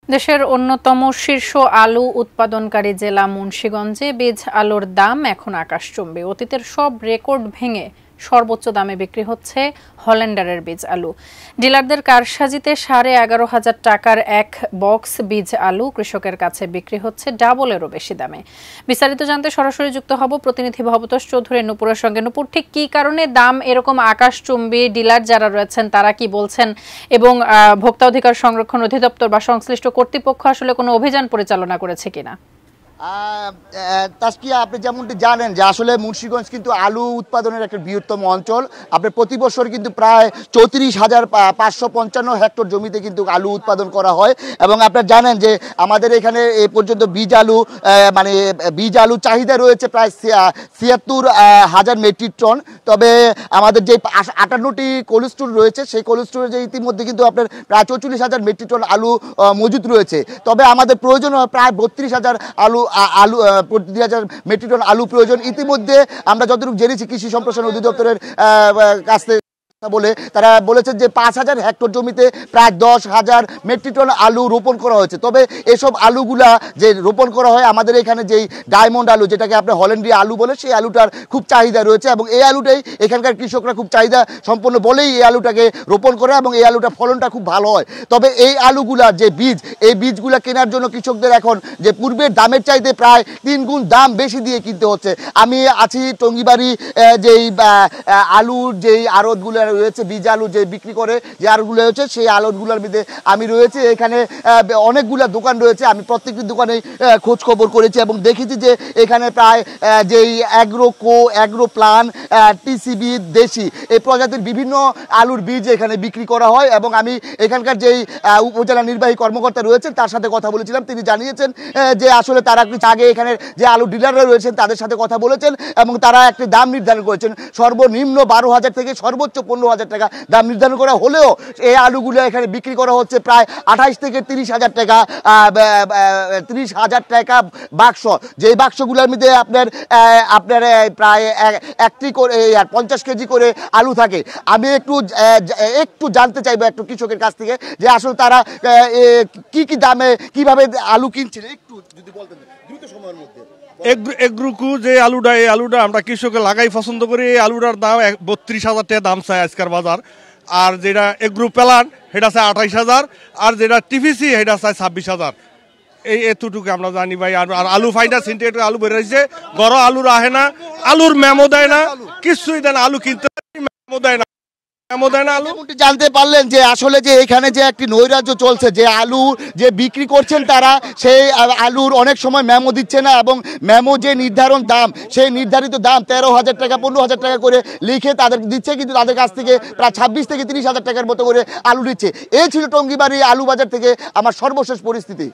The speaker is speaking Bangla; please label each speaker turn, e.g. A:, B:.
A: দেশের অন্যতম শীর্ষ আলু উৎপাদনকারী জেলা মুন্সিগঞ্জে বীজ আলুর দাম এখন আকাশচুম্বী। অতীতের সব রেকর্ড ভেঙে সর্বোচ্চ দামে বিক্রি হচ্ছে হল্যান্ডারের বীজ আলু। ডিলারদের কারসাজিতে 11,500 টাকার এক বক্স বীজ আলু কৃষকের কাছে বিক্রি হচ্ছে ডাবলেরও বেশি দামে। বিস্তারিত জানতে সরাসরি যুক্ত হব প্রতিনিধি ভবতোষ চৌধুরী নূপুরের সঙ্গে। নূপুর, ঠিক কি কারণে দাম এরকম আকাশচুম্বী, ডিলার যারা রয়েছেন তারা কি বলছেন, এবং ভোক্তা অধিকার সংরক্ষণ অধিদপ্তর বা সংশ্লিষ্ট কর্তৃপক্ষ আসলে কোনো অভিযান পরিচালনা করেছে কিনা?
B: তাসকিয়া, আপনি যেমনটি জানেন যে আসলে মুন্সিগঞ্জ কিন্তু আলু উৎপাদনের একটা বৃহত্তম অঞ্চল। আপনার প্রতি বছর কিন্তু প্রায় 34,555 হেক্টর জমিতে কিন্তু আলু উৎপাদন করা হয়। এবং আপনারা জানেন যে আমাদের এখানে এ পর্যন্ত বীজ আলু চাহিদা রয়েছে প্রায় 76,000 মেট্রিক টন। তবে আমাদের যে 58টি কোল্ড স্টোর রয়েছে, সেই কোল্ড স্টোরে যে ইতিমধ্যে কিন্তু আপনার প্রায় 44,000 মেট্রিক টন আলু মজুদ রয়েছে। তবে আমাদের প্রয়োজন হয় প্রায় 32,000 মেট্রিক টন আলু প্রয়োজন। ইতিমধ্যে আমরা যতটুকু জেনেছি কৃষি সম্প্রসারণ অধিদপ্তরের কাছ থেকে বলে তারা বলেছেন যে 5,000 হেক্টর জমিতে প্রায় 10,000 মেট্রিক টন আলু রোপণ করা হয়েছে। তবে এসব আলুগুলা যে রোপণ করা হয়, আমাদের এখানে যেই ডায়মন্ড আলু, যেটাকে আপনার হল্যান্ডীয় আলু বলে, সেই আলুটার খুব চাহিদা রয়েছে এবং এই আলুটাই এখানকার কৃষকরা খুব চাহিদা সম্পন্ন বলেই এই আলুটাকে রোপণ করে এবং এই আলুটার ফলনটা খুব ভালো হয়। তবে এই আলুগুলা যে বীজ, এই বীজগুলা কেনার জন্য কৃষকদের এখন যে পূর্বের দামের চাইতে প্রায় 3 গুণ দাম বেশি দিয়ে কিনতে হচ্ছে। আমি আছি টঙ্গিবাড়ি যেই আলুর যেই আড়তগুলো রয়েছে, বীজ আলু যে বিক্রি করে যে আলুগুলো রয়েছে, সেই আলুগুলোর মধ্যে আমি রয়েছে। এখানে অনেকগুলো দোকান রয়েছে, আমি প্রত্যেকটি দোকানে খোঁজ খবর করেছি এবং দেখেছি যে এখানে প্রায় যেই অ্যাগ্রো প্লান, টিসিবি, দেশি এই প্রজাতির বিভিন্ন আলুর বীজ এখানে বিক্রি করা হয়। এবং আমি এখানকার যেই উপজেলা নির্বাহী কর্মকর্তা রয়েছেন তার সাথে কথা বলেছিলাম। তিনি জানিয়েছেন যে আসলে তারা আগে এখানে যে আলু ডিলাররা রয়েছেন তাদের সাথে কথা বলেছেন এবং তারা একটি দাম নির্ধারণ করেছেন। সর্বনিম্ন 12,000 থেকে সর্বোচ্চ 15,000 টাকা দাম নির্ধারণ করা হলেও এই আলুগুলো এখানে বিক্রি করা হচ্ছে প্রায় 28 থেকে 30,000 টাকা, 30,000 টাকা বাক্স। যেই বাক্সগুলোর মধ্যে আপনার প্রায় 50 কেজি করে আলু থাকে। আমি একটু জানতে চাইবো একটু কৃষকের কাছ থেকে যে আসলে তারা কি দামে কিভাবে আলু কিনছেন, একটু যদি বলতেন দ্রুত সময়ের মধ্যে।
C: এগ্রুকু যে আলুটা, এই আলুটা আমরা কৃষকে লাগাই পছন্দ করি। এই আলুটার দাম 32,000 টাকা দাম চাই আজকের বাজার। আর যেটা এগ্রু প্যালান সেটা চাই 28,000, আর যেটা টিভিসি সেটা চাই 26,000। এই এতটুকু আমরা জানি ভাই। আর আলু ফাইনাল সিন্ডিকেট আলু বেরিয়েছে, গড় আলুর আহে না, আলুর মেমো দেয় না, কিছুই দেয় না, আলু কিনতে মেমো দেয় না।
B: জানতে পারলেন যে আসলে যে এখানে যে একটি নৈরাজ্য চলছে, যে আলু যে বিক্রি করছেন তারা সেই আলুর অনেক সময় মেমো দিচ্ছে না এবং মেমো যে নির্ধারণ দাম, সেই নির্ধারিত দাম 13,000 টাকা 15,000 টাকা করে লিখে তাদের দিচ্ছে, কিন্তু তাদের কাছ থেকে প্রায় 26 থেকে 30,000 টাকার মতো করে আলু দিচ্ছে। এই ছিল টঙ্গিবাড়ি আলু বাজার থেকে আমার সর্বশেষ পরিস্থিতি।